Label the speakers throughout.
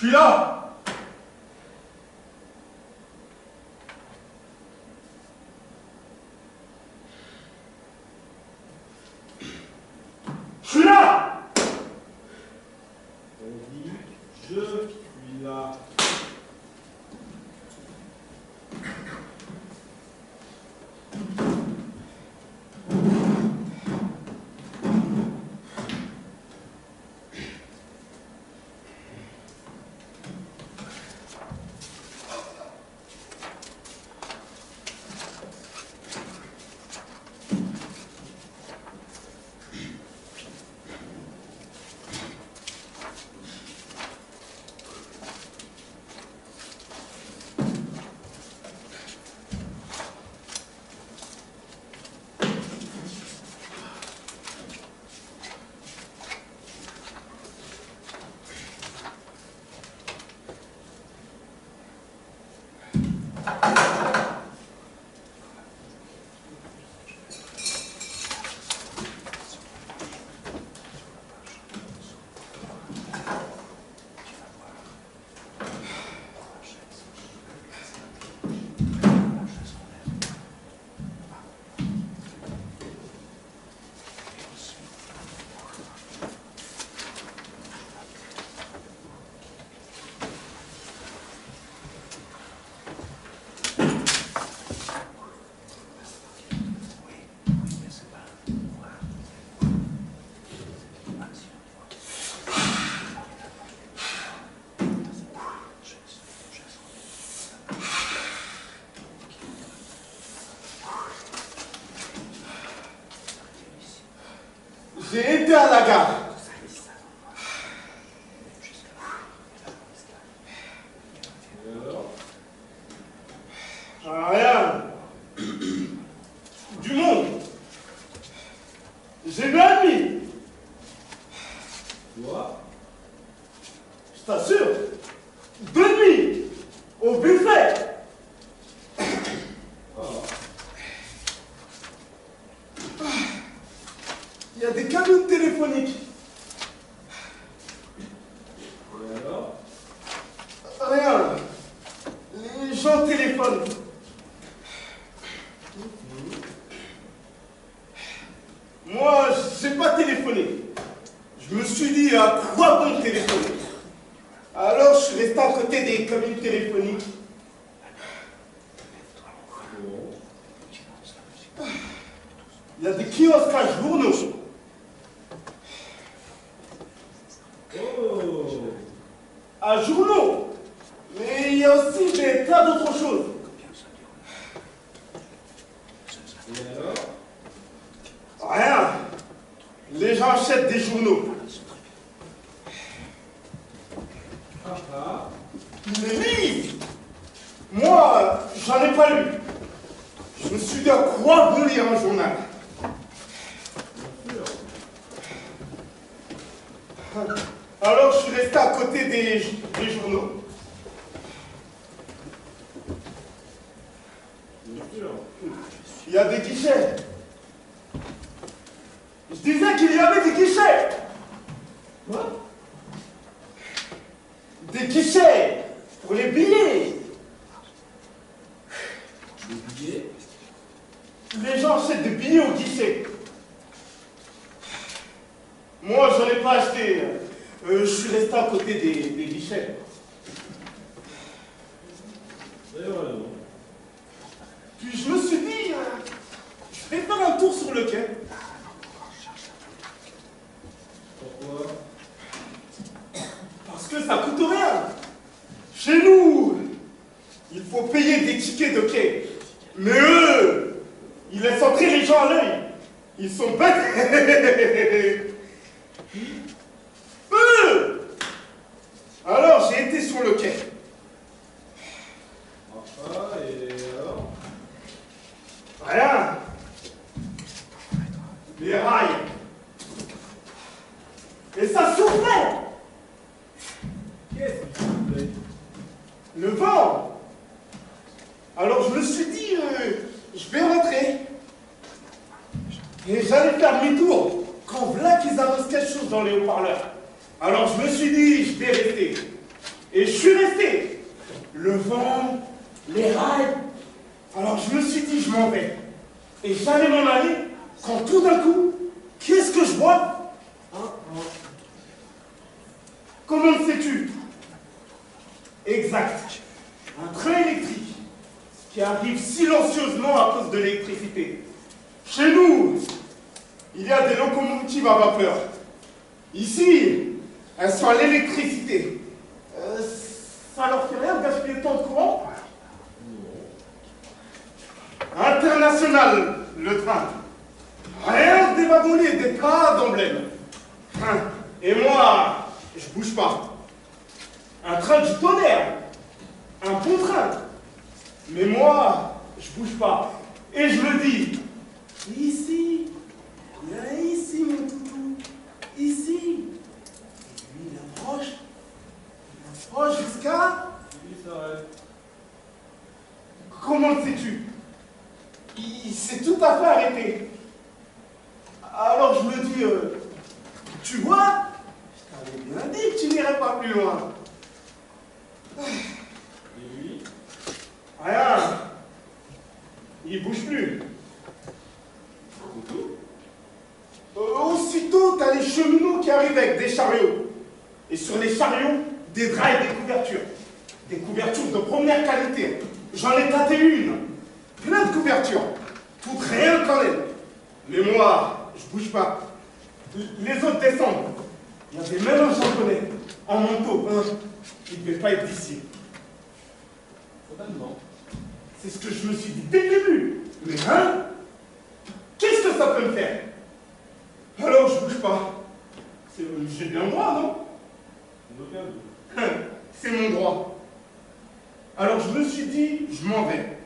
Speaker 1: suis là. Je suis là.
Speaker 2: On dit je suis là.
Speaker 1: J'ai été à la gare. Rien. Du monde. J'ai bien admis.
Speaker 2: Toi?
Speaker 1: Je t'assure. De nuit. Au buffet. Il y a des cabines téléphoniques.
Speaker 2: Et alors?
Speaker 1: Rien. Les gens téléphonent. Moi, j'ai pas téléphoné. Je me suis dit, à quoi bon téléphoner? Alors, je suis resté à côté des cabines téléphoniques. Il y a des kiosques à journaux.
Speaker 2: Oh!
Speaker 1: À journaux. Mais il y a aussi des tas d'autres choses.
Speaker 2: Et alors?
Speaker 1: Rien. Les gens achètent des journaux.
Speaker 2: Ah ah!
Speaker 1: Ils les lisent. Moi, j'en ai pas lu. Je me suis dit, à quoi bon lire un journal?
Speaker 2: Bien sûr.
Speaker 1: Alors, je suis resté à côté des journaux.
Speaker 2: Bien sûr.
Speaker 1: Il y a des guichets. Je disais qu'il y avait des guichets.
Speaker 2: Quoi?
Speaker 1: Des guichets pour les billets.
Speaker 2: Des billets?
Speaker 1: Les gens achètent des billets au guichet. Moi, j'en ai pas acheté. Je suis resté à côté des guichets.
Speaker 2: Et voilà.
Speaker 1: Puis je me suis dit, je vais faire un tour sur le quai.
Speaker 2: Pourquoi?
Speaker 1: Parce que ça coûte rien. Chez nous, il faut payer des tickets de quai. Mais eux, ils laissent entrer les gens à l'œil. Ils sont bêtes. Eux. Alors, j'ai été sur le quai.
Speaker 2: Ah, et alors?
Speaker 1: Rien. Les rails. Et ça soufflait.
Speaker 2: Qu'est-ce que tu fais?
Speaker 1: Le vent. Alors je me suis dit, je vais rentrer. Et j'allais faire demi-tour quand voilà qu'ils annoncent quelque chose dans les haut-parleurs. Alors je me suis dit, je vais rester. Et je suis resté. Le vent, les rails. Alors je me suis dit, je m'en vais. Et j'allais m'en aller, quand tout d'un coup, qu'est-ce que je vois? Comment le sais-tu? Exact. Un train électrique qui arrive silencieusement à cause de l'électricité. Chez nous, il y a des locomotives à vapeur. Ici, elles sont à l'électricité. Ça leur fait rien de gaspiller tant de courant? International, le train. Rien des wagonnets, des tas d'emblèmes. Et moi, je bouge pas. Un train du tonnerre. Un bon train. Mais moi, je bouge pas. Et je me dis, ici, il y a ici mon toutou. Ici. Et lui, il approche. Il approche jusqu'à...
Speaker 2: Il s'arrête.
Speaker 1: Comment le sais-tu? Il s'est tout à fait arrêté. Alors je me dis, tu vois, je t'avais bien dit que tu n'irais pas plus loin.
Speaker 2: Et lui?
Speaker 1: Rien. Il bouge plus. Aussitôt, t'as les cheminots qui arrivent avec des chariots. Et sur les chariots, des draps et des couvertures. Des couvertures de première qualité. J'en ai tâté une. Plein de couvertures. Toutes rien quand même. Mais moi, je bouge pas. Les autres descendent. Il y avait même un japonais, en manteau. Il ne devait pas être d'ici.
Speaker 2: Totalement.
Speaker 1: C'est ce que je me suis dit dès le début. Mais qu'est-ce que ça peut me faire? Alors je bouge pas. J'ai bien le droit, non?
Speaker 2: Aucun doute.
Speaker 1: C'est mon droit. Alors je me suis dit, je m'en vais.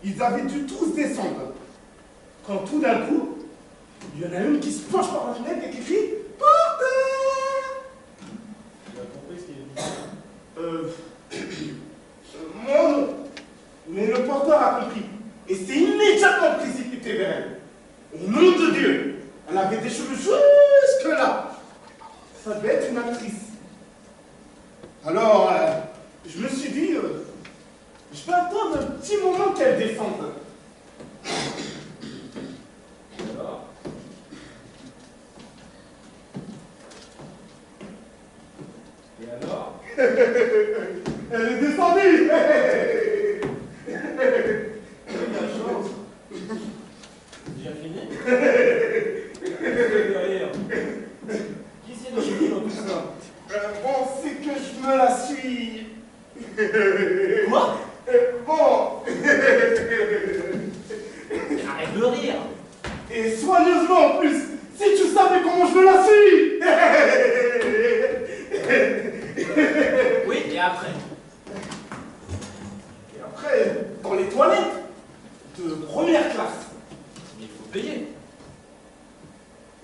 Speaker 1: Ils avaient dû tous descendre. Quand tout d'un coup, il y en a une qui se penche par la fenêtre et qui crie « Porteur !»
Speaker 2: Il a compris ce qu'il dit.
Speaker 1: Moi non. Mais le porteur a compris. Et s'est immédiatement précipité vers elle. Au nom de Dieu, elle avait des cheveux jusque là. Ça devait être une actrice. Alors, je me suis dit, je vais attendre un petit moment qu'elle descende.
Speaker 2: Alors? Et alors?
Speaker 1: Elle est descendue.
Speaker 2: La chance. Déjà fini? Derrière. Qui c'est d'origine dans tout ça?
Speaker 1: Bon, c'est que je me la suis.
Speaker 3: Quoi?
Speaker 1: Bon.
Speaker 3: Arrête de rire.
Speaker 1: Et soigneusement en plus, si tu savais comment je me la suis.
Speaker 3: Oui, et après?
Speaker 1: Et après, dans les toilettes, de première classe.
Speaker 3: Mais il faut payer.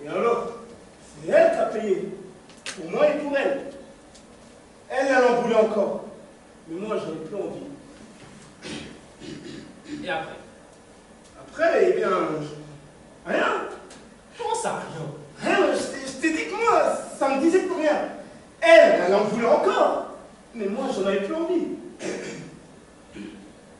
Speaker 1: Et alors, c'est elle qui a payé. Pour moi et pour elle. Elle en voulait encore. Mais moi, j'en ai plus envie.
Speaker 3: Et après?
Speaker 1: Après, eh bien, rien.
Speaker 3: Comment ça, rien?
Speaker 1: Rien, je t'ai dit que moi, ça me disait plus rien. Elle en voulait encore. Mais moi, j'en avais plus envie.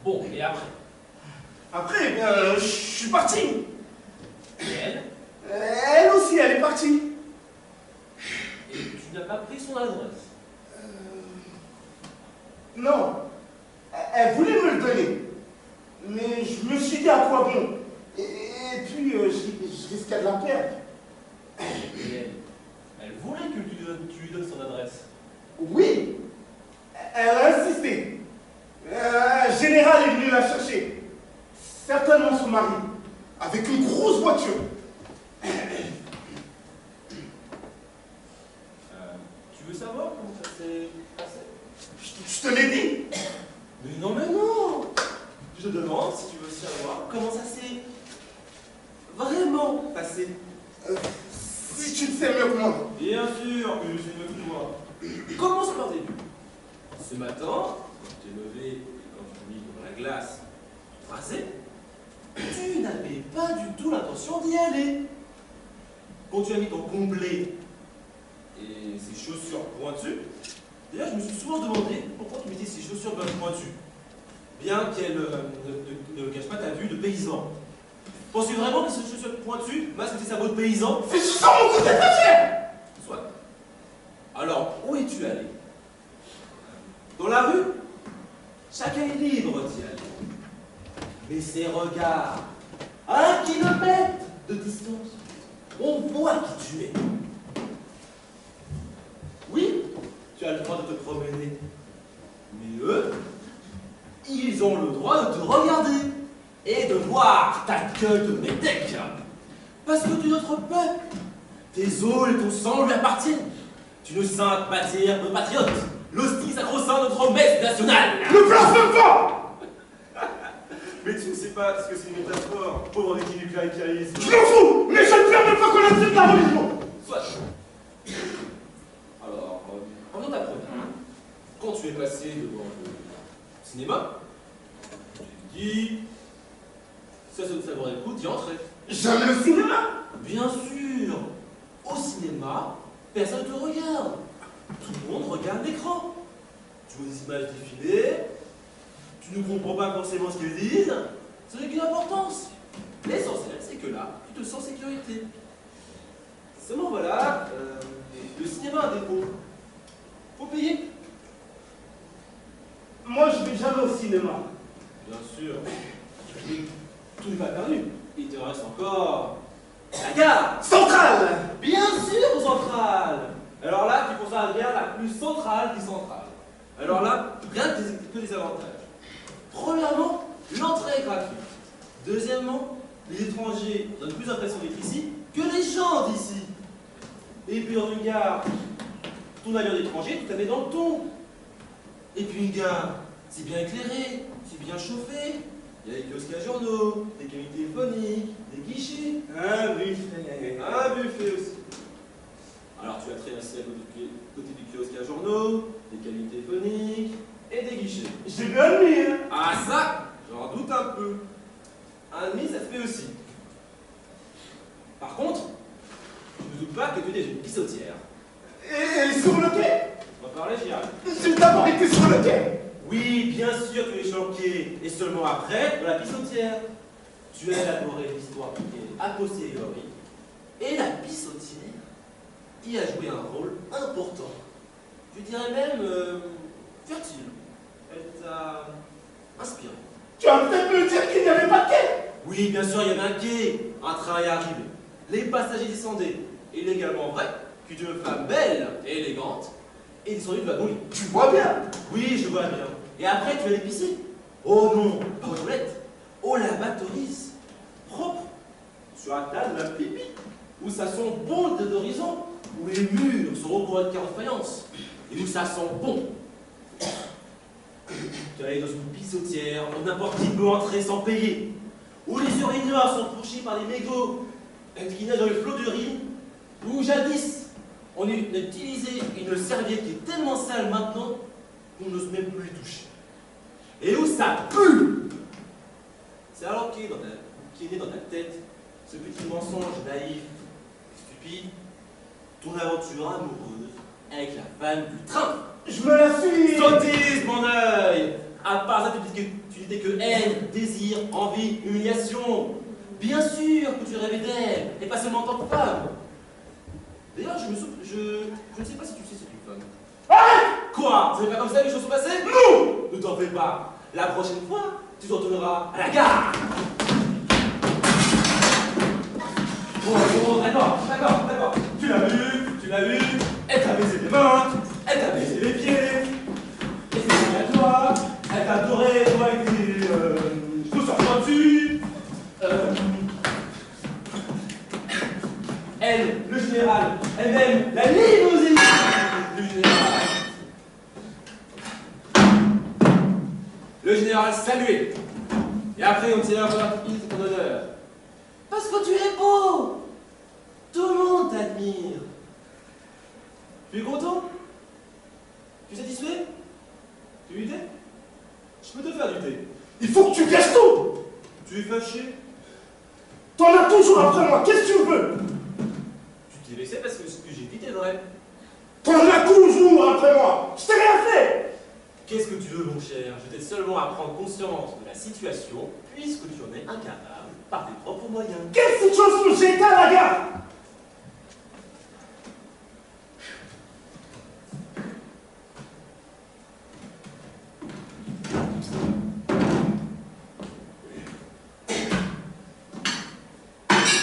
Speaker 3: Bon, et après?
Speaker 1: Après, eh bien, je suis parti.
Speaker 3: Et elle?
Speaker 1: Elle aussi, elle est partie.
Speaker 3: Et tu n'as pas pris son adresse?
Speaker 1: Non. Elle voulait me le donner. Mais je me suis dit à quoi bon. Et puis, je risquais de la perdre.
Speaker 3: Et elle voulait que tu lui donnes son adresse.
Speaker 1: Oui. Elle a insisté. Un général est venu la chercher. Certainement son mari. Avec une grosse voiture.
Speaker 3: Tu veux savoir comment ça s'est passé?
Speaker 1: Je te l'ai dit.
Speaker 3: Mais non! Je demande si tu veux savoir comment ça s'est vraiment passé.
Speaker 1: Si tu le sais mieux que moi.
Speaker 2: Bien sûr que je sais mieux que toi.
Speaker 3: Commence par le début. Ce matin, quand tu t'es levé et quand tu as mis dans la glace, tu rasais, tu n'avais pas du tout l'intention d'y aller. Quand tu as mis ton complet et ses chaussures pointues, D'ailleurs, je me suis souvent demandé pourquoi tu mettais ces chaussures bien pointues, bien qu'elles ne cachent pas ta vue de paysan. Penses-tu vraiment que ces chaussures pointues masquent tes sabots de paysan?
Speaker 1: C'est sans mon coup de tête.
Speaker 3: Soit. Alors, où es-tu allé? Dans la rue? Chacun est libre d'y aller. Mais ses regards, à 1 kilomètre de distance, on voit qui tu es. Oui, tu as le droit de te promener. Mais eux, ils ont le droit de te regarder et de voir ta gueule de métèque. Parce que tu es notre peuple. Tes os et ton sang lui appartiennent. Tu nous sens bâtir nos patriotes. L'hostie sacro-saint de notre messe nationale.
Speaker 1: Ne blasphème pas.
Speaker 2: Mais tu ne sais pas ce que c'est une métaphore, pauvre victime du cléricalisme.
Speaker 1: Je m'en fous, mais je ne permets pas qu'on insulte la religion.
Speaker 3: Soit. Alors, pendant ta première, quand tu es passé devant le cinéma, tu t'es dit, ça vaudrait le coup d'y entrer.
Speaker 1: Jamais au cinéma.
Speaker 3: Bien sûr, au cinéma, personne ne te regarde. Tout le monde regarde l'écran. Tu vois des images défiler, tu ne comprends pas forcément ce qu'elles disent, ça n'a qu'une importance. L'essentiel, c'est que là, tu te sens en sécurité. Seulement voilà, le cinéma a un défaut. Faut payer.
Speaker 1: Moi, je vais jamais au cinéma.
Speaker 3: Bien sûr. Mais tout n'est pas perdu. Il te reste encore la gare
Speaker 1: Centrale.
Speaker 3: Bien sûr, centrale. Alors là, tu penses à la gare la plus centrale des centrales. Alors là, rien que des avantages. Premièrement, l'entrée est gratuite. Deuxièmement, les étrangers donnent plus l'impression d'être ici que les gens d'ici. Et puis dans une gare, ton avion d'étranger, tu t'as mis dans le ton. Et puis une gare, c'est bien éclairé, c'est bien chauffé. Il y a des kiosques à journaux, des cabines téléphoniques, des guichets.
Speaker 1: Un buffet.
Speaker 3: Un buffet aussi. Alors tu as très assis à côté du kiosque à journaux, des cabines téléphoniques et des guichets.
Speaker 1: J'ai bien admis, hein.
Speaker 3: Ah ça, j'en doute un peu. Un demi, ça se fait aussi. Par contre, je ne doute pas que tu es une pissotière.
Speaker 1: Et sur le quai.
Speaker 3: On va parler, j'y arrive.
Speaker 1: J'ai d'abord été sur le quai.
Speaker 3: Oui, bien sûr, tu es choqué. Et seulement après, dans la pissotière. Tu as élaboré l'histoire qui est a posteriori. Et la pissotière y a joué un rôle important. Je dirais même fertile. Elle t'a inspiré.
Speaker 1: Tu vas peut-être me dire qu'il n'y avait pas de quai.
Speaker 3: Oui, bien sûr, il y avait un quai. Un train est arrivé. Les passagers descendaient. Il est également vrai qu'une jeune femme belle et élégante est descendue de la lit.
Speaker 1: Tu vois bien.
Speaker 3: Oui, je vois bien. Et après, tu allais pisser. Oh non, pas aux toilettes. Au lavatories. Propre. Sur un tas de la pipi. Où ça sent bon de d'horizon. Où les murs sont recouverts de carreaux de faïence. Et où ça sent bon. Tu allais dans une pissotière où n'importe qui peut entrer sans payer. Où les urinoirs sont fourchis par des mégots qui nagent dans le flot d'urine. Où jadis, on utilisait une serviette qui est tellement sale maintenant qu'on n'ose même plus les toucher. Et où ça pue. C'est alors qu'est né dans ta tête ce petit mensonge naïf, stupide, ton aventure amoureuse avec la femme du train.
Speaker 1: Je me la suis.
Speaker 3: Sottise, mon œil. À part ça, tu n'étais que haine, désir, envie, humiliation. Bien sûr que tu rêvais d'elle, et pas seulement en tant que femme. D'ailleurs, je ne sais pas si tu sais c'est une femme.
Speaker 1: Arrête.
Speaker 3: Quoi? C'est pas comme ça que les choses sont passées?
Speaker 1: Non.
Speaker 3: Ne t'en fais pas. La prochaine fois, tu te retourneras à la gare. Bon, d'accord. Tu l'as vu. Elle t'a baisé les mains, elle t'a baisé les pieds. Et c'est à toi. Elle t'a adoré, toi, avec tes chaussures pointues. Elle, le général, elle-même, la limousine du général. Le général salué. Et après, on tire un piste en ton honneur. Parce que tu es beau. Tout le monde t'admire. Tu es content? Tu es satisfait? Tu es du thé? Je peux te faire du thé.
Speaker 1: Il faut que tu caches tout.
Speaker 3: Tu es fâché?
Speaker 1: T'en as toujours après moi. Qu'est-ce que tu veux?
Speaker 3: Tu t'es laissé parce que ce que j'ai dit est vrai.
Speaker 1: T'en as toujours après moi. Je t'ai rien fait.
Speaker 3: Qu'est-ce que tu veux, mon cher? Je t'aide seulement à prendre conscience de la situation, puisque tu en es incapable par tes propres moyens.
Speaker 1: Quelle situation j'ai été à la gare?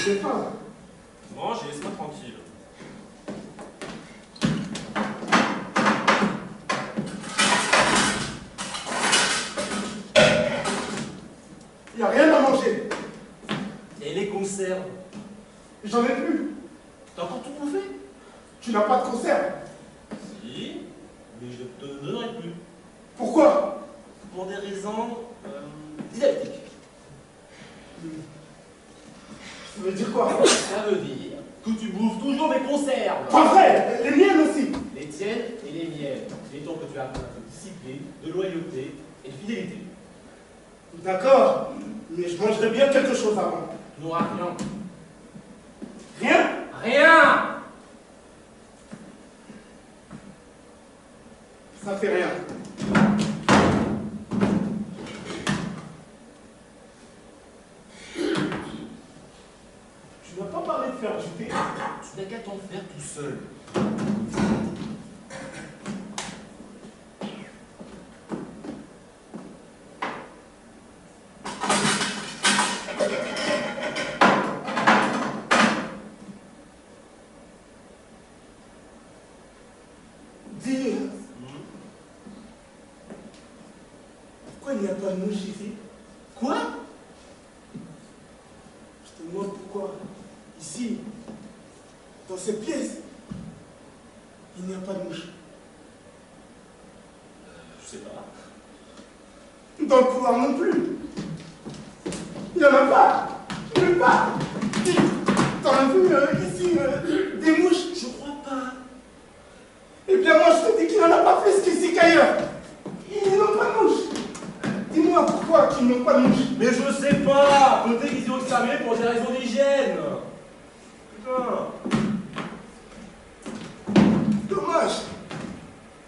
Speaker 1: J'ai faim.
Speaker 3: Mange et laisse-moi tranquille.
Speaker 1: Il n'y a rien à manger.
Speaker 3: Et les conserves?
Speaker 1: J'en ai plus.
Speaker 3: T'as encore tout bouffé?
Speaker 1: Tu n'as pas de conserve.
Speaker 3: Si, mais je ne te donnerai plus.
Speaker 1: Pourquoi?
Speaker 3: Pour des raisons didactiques.
Speaker 1: Ça veut dire quoi?
Speaker 3: Ça veut dire que tu bouffes toujours mes conserves.
Speaker 1: Pas vrai. Les miennes aussi.
Speaker 3: Les tiennes et les miennes. Mettons que tu as un peu de discipline, de loyauté et de fidélité.
Speaker 1: D'accord. Mais je mangerais bien quelque chose avant.
Speaker 3: Tu n'auras rien.
Speaker 1: Rien?
Speaker 3: Rien!
Speaker 1: Ça fait rien. Tu n'as pas parlé de faire du thé.
Speaker 3: Tu n'as qu'à t'en faire tout seul.
Speaker 1: Dis, pourquoi il n'y a pas de mouche ici?
Speaker 3: Quoi?
Speaker 1: Je te demande pourquoi, ici, dans cette pièce, il n'y a pas de mouche.
Speaker 3: Je sais pas.
Speaker 1: Dans le couloir non plus. Il n'y en a pas. Même pas. T'en as vu ici des mouches?
Speaker 3: Je crois pas.
Speaker 1: Eh bien moi je te dis qu'il n'en a pas plus qu'ici qu'ailleurs. Ils n'ont pas de mouches. Dis-moi pourquoi qu'ils n'ont pas de mouches.
Speaker 3: Mais je sais pas! Peut-être qu'ils ont exterminé pour des raisons d'hygiène! Putain!
Speaker 1: Dommage.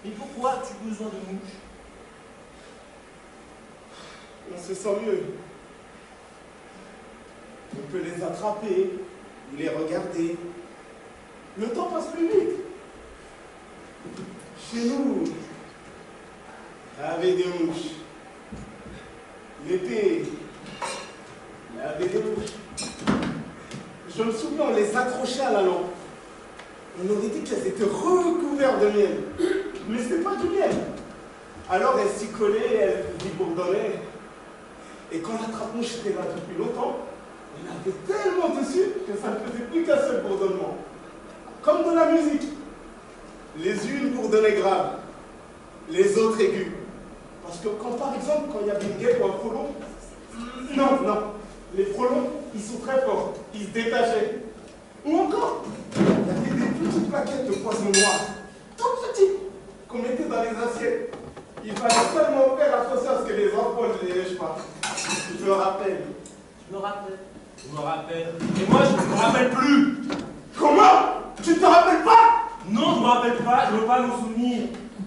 Speaker 3: Mais pourquoi as-tu besoin de mouches?
Speaker 1: On se sent mieux. On peut les attraper, ou les regarder. Le temps passe plus vite. Chez nous, il y avait des mouches. L'été, il y avait des mouches. Je me souviens, on les accrochait à la lampe. On aurait dit qu'elles étaient recouvertes de miel. Mais ce n'est pas du miel. Alors elles s'y collaient, elles y bourdonnaient. Et quand la trappe-mouche était là depuis longtemps, il y en avait tellement dessus que ça ne faisait plus qu'un seul bourdonnement. Comme de la musique. Les unes bourdonnaient grave, les autres aigus. Parce que quand par exemple, quand il y avait une guêpe ou un frelon, non, les frelons, ils sont très forts, ils se détachaient. Ou encore, il y avait des petites paquettes de poissons noirs, tout petits, qu'on mettait dans les assiettes. Il fallait seulement faire attention à ce que les enfants ne les lèchent pas. Je me rappelle.
Speaker 3: Je me rappelle. Je me rappelle. Et moi, je ne me rappelle plus!
Speaker 1: Comment? Tu te rappelles pas?
Speaker 3: Non, je me rappelle pas, je veux pas m'en souvenir.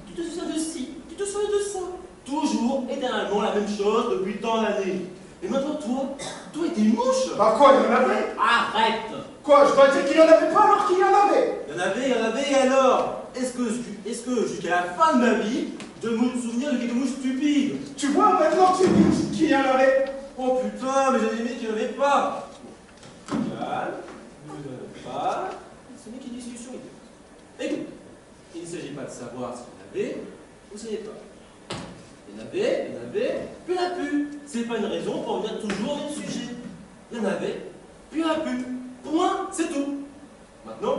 Speaker 3: Tu te souviens de ci, tu te souviens de ça. Toujours, éternellement, la même chose depuis tant d'années. Et maintenant, toi et tes mouches.
Speaker 1: Bah quoi, il y en avait?
Speaker 3: Arrête!
Speaker 1: Quoi, je dois dire qu'il y en avait pas alors qu'il y en avait?
Speaker 3: Il y en avait, et alors? Est-ce que jusqu'à la fin de ma vie, je me souviens de quelques mouches stupides?
Speaker 1: Tu vois, maintenant que tu dis qu'il y en avait.
Speaker 3: Oh putain, mais j'avais dit qu'il n'y en avait pas. Calme, ne me donne pas. Ce n'est qu'une discussion. Écoute, il ne s'agit pas de savoir s'il y en avait ou s'il n'y en avait pas. Il y en avait, puis il n'y en a plus. C'est pas une raison pour revenir toujours au même sujet. Il y en avait, puis il n'y en a plus. Point, c'est tout. Maintenant,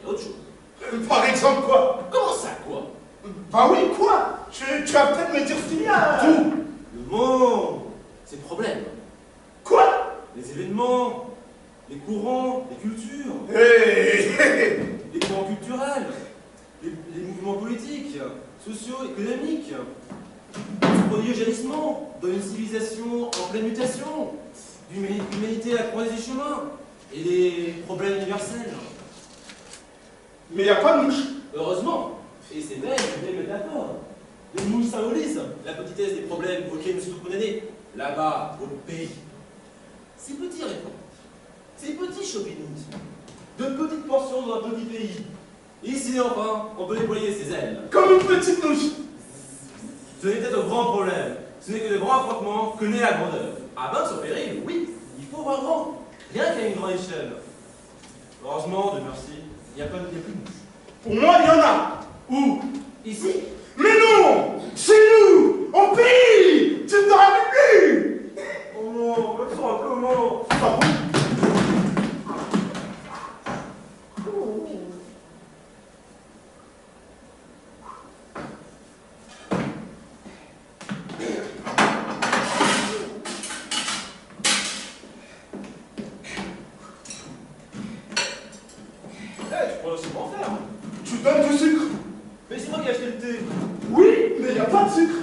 Speaker 3: il y a autre chose.
Speaker 1: Par exemple quoi?
Speaker 3: Comment ça, quoi?
Speaker 1: Bah oui, quoi? Tu vas peut-être me dire ce qu'il y a.
Speaker 3: Tout. Le monde, ses problèmes,
Speaker 1: Quoi?
Speaker 3: les événements, les courants, les cultures. Les courants culturels, les mouvements politiques, sociaux, économiques, le prodigieux jaillissement d'une civilisation en pleine mutation, l'humanité à la croisée des chemins, et les problèmes universels.
Speaker 1: Mais il n'y a pas de mouche.
Speaker 3: Heureusement, et c'est même une belle métaphore, de nous symbolise la petitesse des problèmes auxquels nous sommes condamnés, là-bas, au pays. Ces petits réponses, ces petits chauvinismes, de petites portions dans un petit pays. Ici, enfin, on peut déployer ses ailes.
Speaker 1: Comme une petite mouche.
Speaker 3: Ce n'était de grands problèmes, ce n'est que de grands affrontements que naît la grandeur. À vainc sur péril, oui, il faut voir grand, rien qu'à une grande échelle. Heureusement, de merci, il n'y a plus de mouches.
Speaker 1: Pour moi, il y en a.
Speaker 3: Où? Ici?
Speaker 1: Mais non! Chez nous! Au pays! Tu ne te rappelles plus!
Speaker 3: Oh non, me sens comment?
Speaker 1: Ah bon?
Speaker 3: Tu pourrais aussi m'en faire.
Speaker 1: Tu donnes du sucre?
Speaker 3: Mais c'est moi qui ai acheté le thé.
Speaker 1: Oui, mais il n'y a pas de sucre.